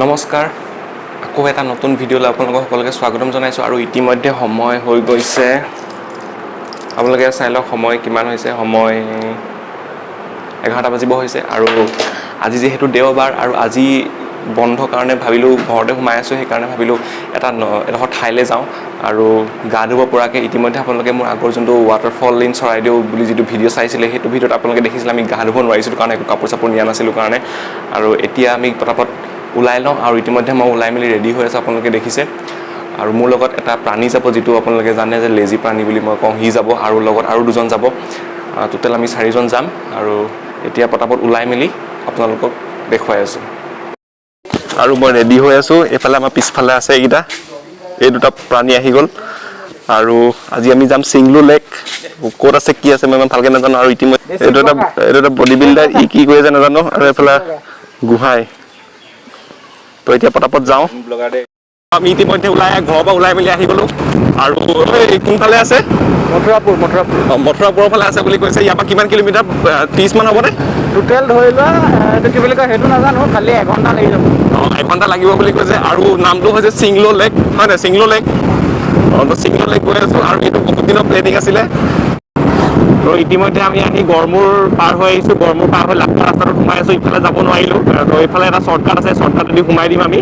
নমস্কাৰ আকৌ এটা নতুন ভিডিঅ'লৈ আপোনালোকক সকলোকে স্বাগতম জনাইছোঁ আৰু ইতিমধ্যে সময় হৈ গৈছে আপোনালোকে চাই লওক সময় কিমান হৈছে সময় 11টা বাজিব হৈছে আৰু আজি যেহেতু দেওবাৰ আৰু আজি বন্ধ কাৰণে ভাবিলোঁ ঘৰতে সোমাই আছোঁ সেইকাৰণে ভাবিলোঁ এডোখৰ ঠাইলৈ যাওঁ আৰু গা ধুব পৰাকৈ ইতিমধ্যে আপোনালোকে মোৰ আগৰ যোনটো ৱাটাৰফল ইন চৰাইদেউ বুলি যিটো ভিডিঅ' চাইছিলে সেইটো ভিডিঅ'ত আপোনালোকে দেখিছিলে আমি গা ধুব নোৱাৰিছিলোঁ কাৰণে একো কাপোৰ চাপোৰ নিয়া নাছিলোঁ কাৰণে আৰু এতিয়া আমি পটাপট ওলাই লওঁ আৰু ইতিমধ্যে মই ওলাই মেলি ৰেডি হৈ আছোঁ আপোনালোকে দেখিছে আৰু মোৰ লগত এটা প্ৰাণী যাব যিটো আপোনালোকে জানে যে লেজি প্ৰাণী বুলি মই কওঁ সি যাব আৰু লগত আৰু দুজন যাব টোটেল আমি 4জন যাম আৰু এতিয়া পটাপট ওলাই মেলি আপোনালোকক দেখুৱাই আছোঁ আৰু মই ৰেডি হৈ আছোঁ এইফালে আমাৰ পিছফালে আছে এইকেইটা এই দুটা প্ৰাণী আহি গ'ল আৰু আজি আমি যাম চিংলো লেক ক'ত আছে কি আছে মই ইমান ভালকৈ নাজানো আৰু ইতিমধ্যে এইটো এটা বডি বিল্ডাৰ ই কি কৰি আছে নাজানো আৰু এইফালে গোহাঁই তো এতিয়া পটাপট যাওঁ আমি ইতিমধ্যে ঘৰৰ পৰা ওলাই মেলি আহি গ'লোঁ আৰু কোনফালে আছে মথুৰাপুৰৰ ফালে আছে বুলি কৈছে ইয়াৰ পৰা কিমান কিলোমিটাৰ 30 মান হ'বনে টোটেল ধৰি লোৱা এইটো কি বুলি কয় সেইটো নাজানো খালি এঘণ্টা লাগি যাব এঘণ্টা লাগিব বুলি কৈছে আৰু নামটো হৈছে চিংলো লেক হয় নাই চিংলো লেক তো চিংলো লেক গৈ আছোঁ আৰু এইটো বহুত দিনৰ প্লেনিং আছিলে তো ইতিমধ্যে আমি আহি গড়মূৰ পাৰ হৈ আহিছোঁ গড়মূৰ পাৰ হৈ লাকোৱা ৰাস্তাটোত সোমাই আছোঁ ইফালে যাব নোৱাৰিলোঁ তো এইফালে এটা শ্বৰ্টকাট আছে শ্বৰ্টকাটেদি সোমাই দিম আমি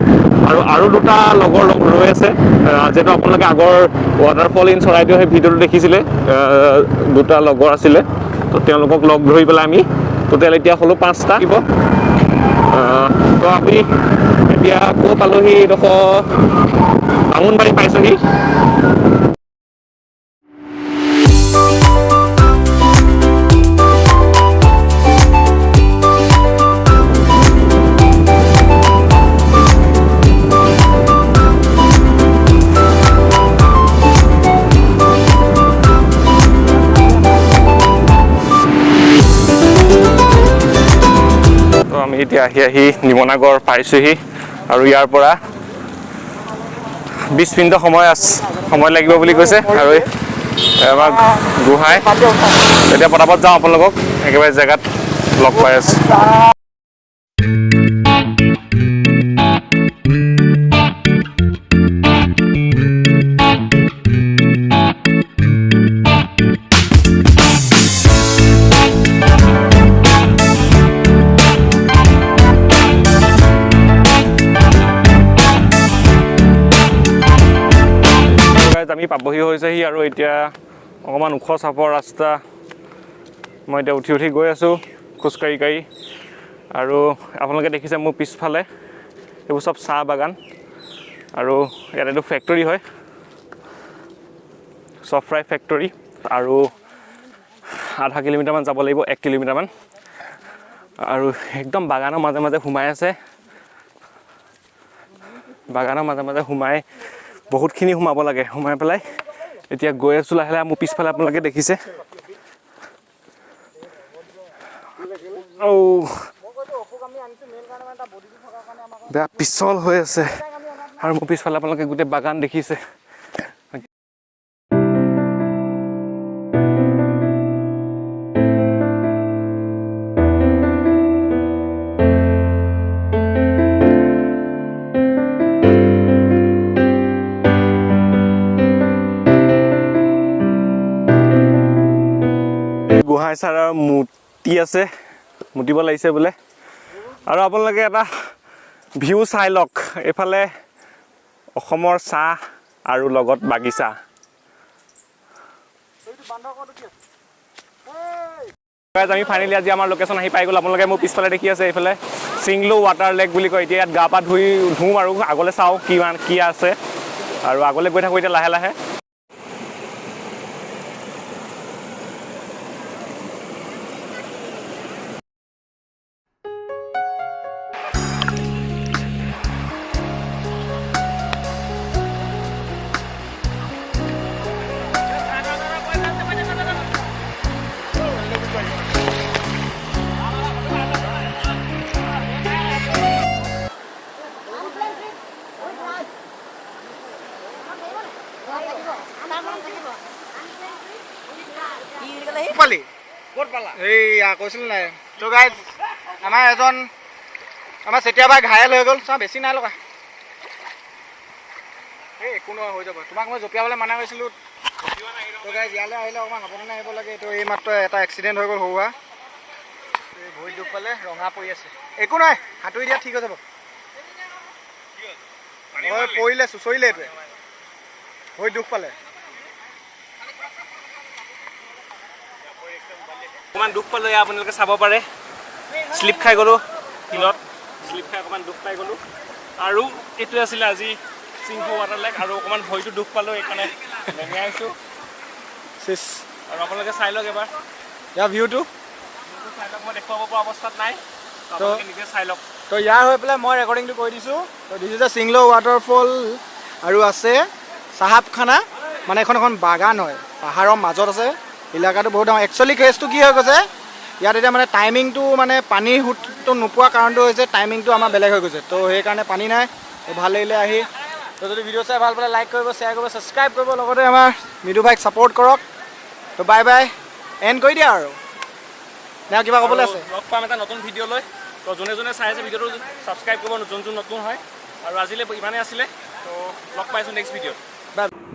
আৰু দুটা লগৰ ৰৈ আছে যিহেতু আপোনালোকে আগৰ ৱাটাৰফল ইন চৰাইদেউ সেই ভিডিঅ'টো দেখিছিলে দুটা লগৰ আছিলে তো তেওঁলোকক লগ ধৰি পেলাই আমি টোটেল এতিয়া হ'লোঁ 5টা দিব তো আমি এতিয়া আকৌ পালোঁহি এইডোখৰ বামুণবাৰী পাইছোঁহি আমি এতিয়া আহি নিমনাগড় পাইছোঁহি আৰু ইয়াৰ পৰা 20 মিনিটৰ সময় লাগিব বুলি কৈছে আৰু আমাৰ গোহাঁই এতিয়া পটাপট যাওঁ আপোনালোকক একেবাৰে জেগাত লগ পাই আছোঁ আমি পাবহি হৈছেহি আৰু এতিয়া অকণমান ওখ চাপৰ ৰাস্তা মই এতিয়া উঠি গৈ আছোঁ খোজকাঢ়ি আৰু আপোনালোকে দেখিছে মোৰ পিছফালে এইবোৰ চব চাহ বাগান আৰু ইয়াত এইটো ফেক্টৰী হয় চফ্ৰাই ফেক্টৰী আৰু আধা কিলোমিটাৰমান যাব লাগিব 1 কিলোমিটাৰমান আৰু একদম বাগানৰ মাজে মাজে সোমাই আছে বাগানৰ মাজে মাজে সোমাই বহুতখিনি সোমাব লাগে সোমাই পেলাই এতিয়া গৈ আছোঁ লাহে লাহে মোৰ পিছফালে আপোনালোকে দেখিছে বেয়া পিছল হৈ আছে আৰু মোৰ পিছফালে আপোনালোকে গোটেই বাগান দেখিছে গোহাঁই ছাৰৰ মূৰ্তি আছে মুতিব লাগিছে বোলে আৰু আপোনালোকে এটা ভিউ চাই লওক এইফালে অসমৰ চাহ আৰু লগত বাগিচা আমি ফাইনেলি আজি আমাৰ লোকেশ্যন আহি পাই গ'ল আপোনালোকে মোৰ পিছফালে দেখি আছে এইফালে চিংলো ৱাটাৰ লেক বুলি কয় এতিয়া ইয়াত গা পা ধুম আৰু আগলৈ চাওঁ কি আছে আৰু আগলৈ গৈ থাকোঁ এতিয়া লাহে লাহে ক'ত পালা? এইয়া কৈছিল নাই তো গাইজ আমাৰ এজন আমাৰ কেতিয়াবা ঘায়েল হৈ গ'ল চা বেছি নাই লগা এই একো নহয় হৈ যাব তোমাক মই জঁপিয়াবলৈ মানা কৰিছিলোঁ তো গাইজ ইয়ালৈ আহিলে অকণমান সাৱধানে আহিব লাগে এইটো এই মাত্ৰ এটা এক্সিডেণ্ট হৈ গ'ল সৰুৱা এই ভৰিত দুখ পালে ৰঙা পৰি আছে একো নাই সাঁতুৰি দিয়া ঠিক হৈ যাব মই পৰিলে চুচৰিলে এইটোৱে ভৰিত দুখ পালে অকণমান দুখ পালোঁ এয়া আপোনালোকে চাব পাৰে শ্লিপ খাই গ'লোঁ শিলত শ্লিপ খাই অকণমান দুখ পাই গ'লোঁ আৰু এইটোৱে আছিলে আজি চিংফু ৱাটাৰ লেক আৰু অকণমান ভৰিটো দুখ পালোঁ সেইকাৰণে লেঙেৰাইছোঁ চিচ আৰু আপোনালোকে চাই লওক এবাৰ ইয়াৰ ভিউটো চাই লওক মই দেখুৱাব পৰা অৱস্থাত নাই আপোনালোকে নিজে চাই লওক তো ইয়াৰ হৈ পেলাই মই ৰেকৰ্ডিংটো কৰি দিছোঁ তো দিছ ইজ এ চিংলো ৱাটাৰফল আৰু আছে চাহাবখানা মানে এখন বাগান হয় পাহাৰৰ মাজত আছে এলেকাটো বহুত ডাঙৰ একচুৱেলি কেছটো কি হৈ গৈছে ইয়াত এতিয়া মানে টাইমিংটো মানে পানীৰ সোঁতটো নোপোৱা কাৰণটো হৈছে টাইমিংটো আমাৰ বেলেগ হৈ গৈছে তো সেইকাৰণে পানী নাই তো ভাল লাগিলে আহি তো যদি ভিডিঅ' চাই ভাল পালে লাইক কৰিব শ্বেয়াৰ কৰিব ছাবস্ক্ৰাইব কৰিব লগতে আমাৰ মৃদু ভাইক ছাপোৰ্ট কৰক তো বাই বাই এণ্ড কৰি দিয়া আৰু নে কিবা ক'বলৈ আছে লগ পাম এটা নতুন ভিডিঅ' লৈ তো যোনে যোনে চাই আছে ভিডিঅ'টো ছাবস্ক্ৰাইব কৰিব যোন যোন নতুন হয় আৰু আজিলৈ ইমানেই আছিলে তো লগ পাইছোঁ নেক্সট ভিডিঅ'ত বাই